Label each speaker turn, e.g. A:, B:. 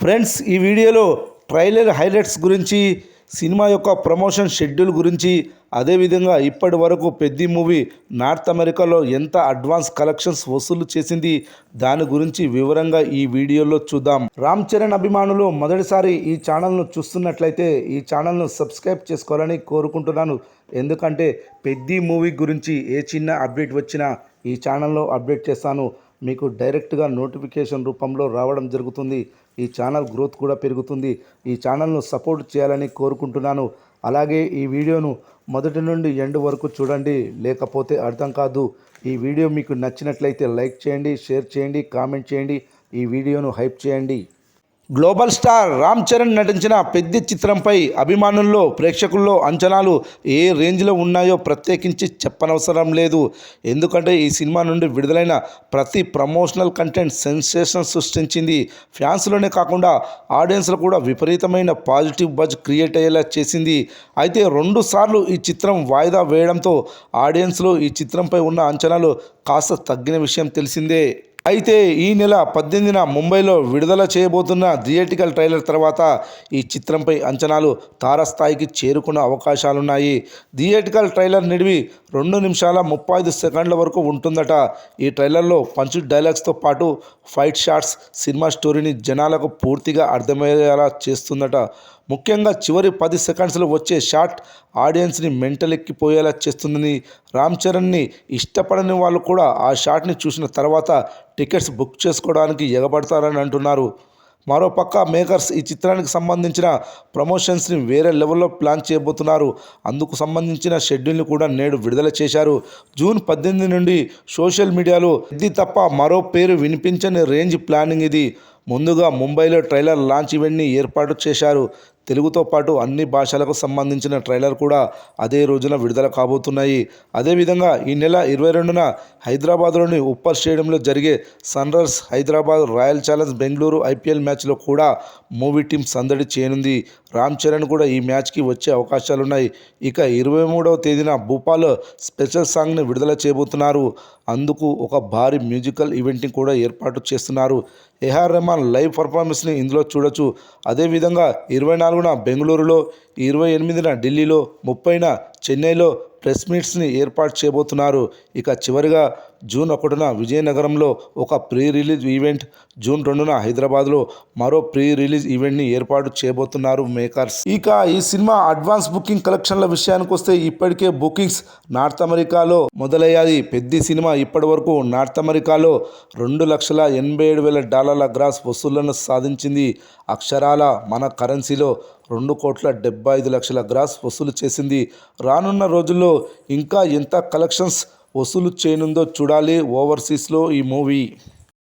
A: Friends, ఈ వీడియోలో trailer highlights గురించి, సినిమా యొక్క ప్రమోషన్ షెడ్యూల్ గురించి, అదేవిధంగా ఇప్పటి వరకు పెద్ది మూవీ నార్త్ అమెరికాలో ఎంత అడ్వాన్స్ కలెక్షన్స్ వసూలు చేసింది దాని గురించి వివరంగా ఈ వీడియోలో చూద్దాం. రామ్ చరణ్ అభిమానులు మొదటిసారి ఈ ఛానల్ను చూస్తున్నట్లయితే ఈ ఛానల్ను సబ్స్క్రైబ్ చేసుకోవాలని కోరుకుంటున్నాను. ఎందుకంటే పెద్ది మూవీ గురించి ఏ చిన్న అప్డేట్ వచ్చినా ఈ ఛానల్లో అప్డేట్ చేస్తాను. మీకు డైరెక్ట్గా నోటిఫికేషన్ రూపంలో రావడం జరుగుతుంది. ఈ ఛానల్ గ్రోత్ కూడా పెరుగుతుంది. ఈ ఛానల్ను సపోర్ట్ చేయాలని కోరుకుంటున్నాను. అలాగే ఈ వీడియోను మొదటి నుండి ఎండ్ వరకు చూడండి, లేకపోతే అర్థం కాదు. ఈ వీడియో మీకు నచ్చినట్లయితే లైక్ చేయండి, షేర్ చేయండి, కామెంట్ చేయండి, ఈ వీడియోను హైప్ చేయండి. గ్లోబల్ స్టార్ రామ్ చరణ్ నటించిన పెద్ది చిత్రంపై అభిమానుల్లో, ప్రేక్షకుల్లో అంచనాలు ఏ రేంజ్లో ఉన్నాయో ప్రత్యేకించి చెప్పనవసరం లేదు. ఎందుకంటే ఈ సినిమా నుండి విడుదలైన ప్రతి ప్రమోషనల్ కంటెంట్ సెన్సేషన్ సృష్టించింది. ఫ్యాన్స్లోనే కాకుండా ఆడియన్స్లో కూడా విపరీతమైన పాజిటివ్ బజ్ క్రియేట్ అయ్యేలా చేసింది. అయితే 2 సార్లు ఈ చిత్రం వాయిదా వేయడంతో ఆడియన్స్లో ఈ చిత్రంపై ఉన్న అంచనాలు కాస్త తగ్గిన విషయం తెలిసిందే. అయితే ఈ నెల 18న ముంబైలో విడుదల చేయబోతున్న థియేట్రికల్ ట్రైలర్ తర్వాత ఈ చిత్రంపై అంచనాలు తారస్థాయికి చేరుకునే అవకాశాలున్నాయి. థియేట్రికల్ ట్రైలర్ నిడివి 2 నిమిషాల 35 సెకండ్ల వరకు ఉంటుందట. ఈ ట్రైలర్లో పంచ్ డైలాగ్స్తో పాటు ఫైట్ షాట్స్ సినిమా స్టోరీని జనాలకు పూర్తిగా అర్థమయ్యేలా చేస్తుందట. ముఖ్యంగా చివరి 10 సెకండ్స్లో వచ్చే షాట్ ఆడియన్స్ని మెంటలెక్కిపోయేలా చేస్తుందని, రామ్ చరణ్ని ఇష్టపడని వాళ్ళు కూడా ఆ షాట్ని చూసిన తర్వాత టికెట్స్ బుక్ చేసుకోవడానికి ఎగబడతారని అంటున్నారు. మరోపక్క మేకర్స్ ఈ చిత్రానికి సంబంధించిన ప్రమోషన్స్ని వేరే లెవెల్లో ప్లాన్ చేయబోతున్నారు. అందుకు సంబంధించిన షెడ్యూల్ని కూడా నేడు విడుదల చేశారు. జూన్ 18 నుండి సోషల్ మీడియాలో ఇది తప్ప మరో పేరు వినిపించని రేంజ్ ప్లానింగ్ ఇది. ముందుగా ముంబైలో ట్రైలర్ లాంచ్ ఈవెంట్ని ఏర్పాటు చేశారు. తెలుగుతో పాటు అన్ని భాషలకు సంబంధించిన ట్రైలర్ కూడా అదే రోజున విడుదల కాబోతున్నాయి. అదేవిధంగా ఈ నెల 22న హైదరాబాద్లోని ఉప్పర్ స్టేడియంలో జరిగే Sunrisers Hyderabad royal challenge Bengaluru IPL మ్యాచ్లో కూడా మూవీ టీం సందడి చేయనుంది. రామ్ చరణ్ కూడా ఈ మ్యాచ్కి వచ్చే అవకాశాలున్నాయి. ఇక 23వ తేదీన భూపాల్లో స్పెషల్ సాంగ్ని విడుదల చేయబోతున్నారు. అందుకు ఒక భారీ మ్యూజికల్ ఈవెంట్ని కూడా ఏర్పాటు చేస్తున్నారు. ఏఆర్ రెహమాన్ లైవ్ పర్ఫార్మెన్స్ని ఇందులో చూడొచ్చు. అదేవిధంగా 24న బెంగళూరులో, 28న ఢిల్లీలో, 30న చెన్నైలో ప్రెస్ మీట్స్ని ఏర్పాటు చేయబోతున్నారు. ఇక చివరిగా జూన్ 1న విజయనగరంలో ఒక ప్రీ రిలీజ్ ఈవెంట్, జూన్ 2న హైదరాబాద్లో మరో ప్రీ రిలీజ్ ఈవెంట్ని ఏర్పాటు చేయబోతున్నారు మేకర్స్. ఇక ఈ సినిమా అడ్వాన్స్ బుకింగ్ కలెక్షన్ల విషయానికి వస్తే ఇప్పటికే బుకింగ్స్ నార్త్ అమెరికాలో మొదలయ్యాయి. పెద్ది సినిమా ఇప్పటి వరకు నార్త్ అమెరికాలో $2,87,000 గ్రాస్ వసూళ్లను సాధించింది. అక్షరాల మన కరెన్సీలో 2,75,00,000 గ్రాస్ వసూలు చేసింది. రానున్న రోజుల్లో ఇంకా ఎంత కలెక్షన్స్ వసూలు చేయనుందో చూడాలి ఓవర్సీస్లో ఈ మూవీ.